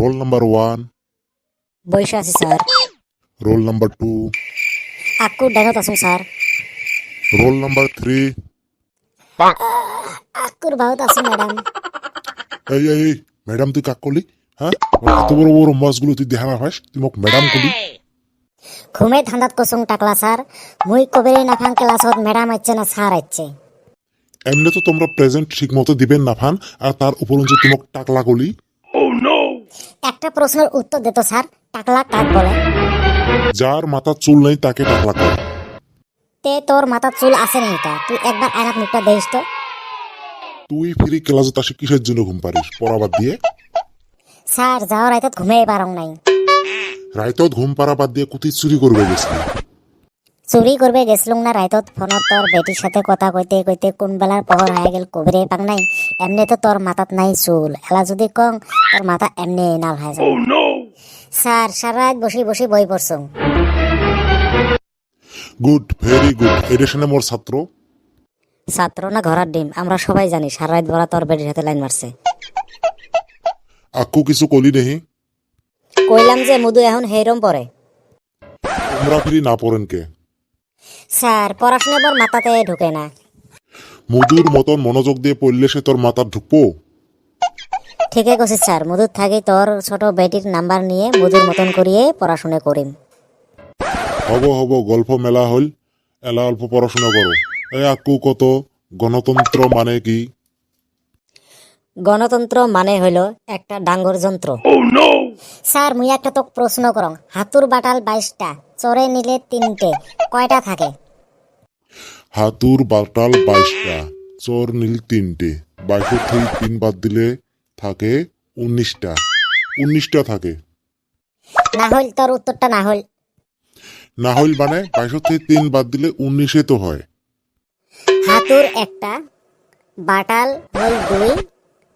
Roll number 1, বৈশা আছি sir. Roll number 2, আকু ডাঙত আছো স্যার। Roll number 3। আকুর বহুত আছো ম্যাডাম। এই ম্যাডাম তুই কাক করলি? হ্যাঁ, এত বড় বড় মাছগুলো তুই দেখা না পাস, তুই মোক ম্যাডাম করলি? ঘুমে ধান্দাত কসুং টাকলা স্যার। মুই কবেরে নাফাং ক্লাসত ম্যাডাম আইছে না স্যার আইছে। এমনি তো তোমরা প্রেজেন্ট ঠিক মতো দিবেন না ফান, আর তার উপর যে তুমি টাকলা করলি। একটা প্রশ্নের উত্তর দিত স্যার, টাকলা কাক বলে? যার মাথার চুল নেই তাকে টাকলা করে। তে তোর মাথার চুল আছে না? এটা তুই একবার আয়নাত মুখটা দেখিস তো। তুই ফিরি ক্লাসে আসি কিসের জন্য ঘুম পারিস পড়াবাদ দিয়ে? স্যার যাওয়ার রাইতে ঘুমেই পারং নাই। রাইতত ঘুম পাড়া বাদ দিয়ে কুতি চুরি করবে গেছিলি? চুরি করবে গেছিলুম না রাইতত, ফোনত তোর বেটির সাথে কথা কইতে কইতে কোন বেলার পহর হয়ে গেল কবিরে পাক নাই। এমনি তো তোর মাথাত নাই চুল, এলা যদি কং তোর মাথা এমনি নাল হয়ে যাবে। স্যার সারা রাত বসে বসে বই পড়ছুম। Good, very good. এটা শুনে মোর ছাত্র। ছাত্র না ঘোড়ার ডিম, আমরা সবাই জানি সারা রাত ভরা তোর বেটির সাথে লাইন মারছে। আকু কিছু কলি নেহি? কইলাম যে মধু এখন হেরম পড়ে। তোমরা ফিরি না পড়েন কে? স্যার পড়াশোনা বর মাথাতে ঢুকে না। মধুর মতন মনোযোগ দিয়ে পড়লে সে তোর মাথা ঢুকবো? ঠিকই কছিস স্যার, মধুর থাকি তোর ছোট বেটির নাম্বার নিয়ে মধুর মতন করিয়ে পড়াশোনা করিম। হব গল্প মেলা হল, এলা অল্প পড়াশোনা করো। এই আকু কত গণতন্ত্র মানে কি? গণতন্ত্র মানে হইল একটা ডাঙ্গর যন্ত্র। স্যার মুই একটা তোক প্রশ্ন করং, হাতুর বাটাল 22টা, চরে নিলে 3টে, কয়টা থাকে? হাতুর বাটাল 22টা, চোর নীল 3টে, 22 থেকে 3 বাদ দিলে থাকে 19টা। 19টা থাকে। না হইল তোর উত্তরটা না হইল। না হইল মানে 22 থেকে 3 বাদ দিলে 19 তো হয়। হাতুর একটা, বাটাল হল 2,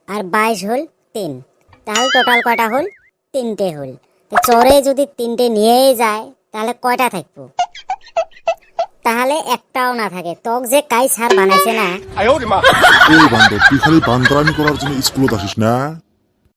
আর 22 হল 3, তাহলে টোটাল কয়টা হল? 3টে হল। চরে যদি 3টে নিয়েই যায় তাহলে কয়টা থাকবো? তাহলে একটাও না থাকে। তক যে কাই স্যার বানাইছে না। এই বান্দর, তুই খালি বান্দরামি করার জন্য স্কুলত আসিস না?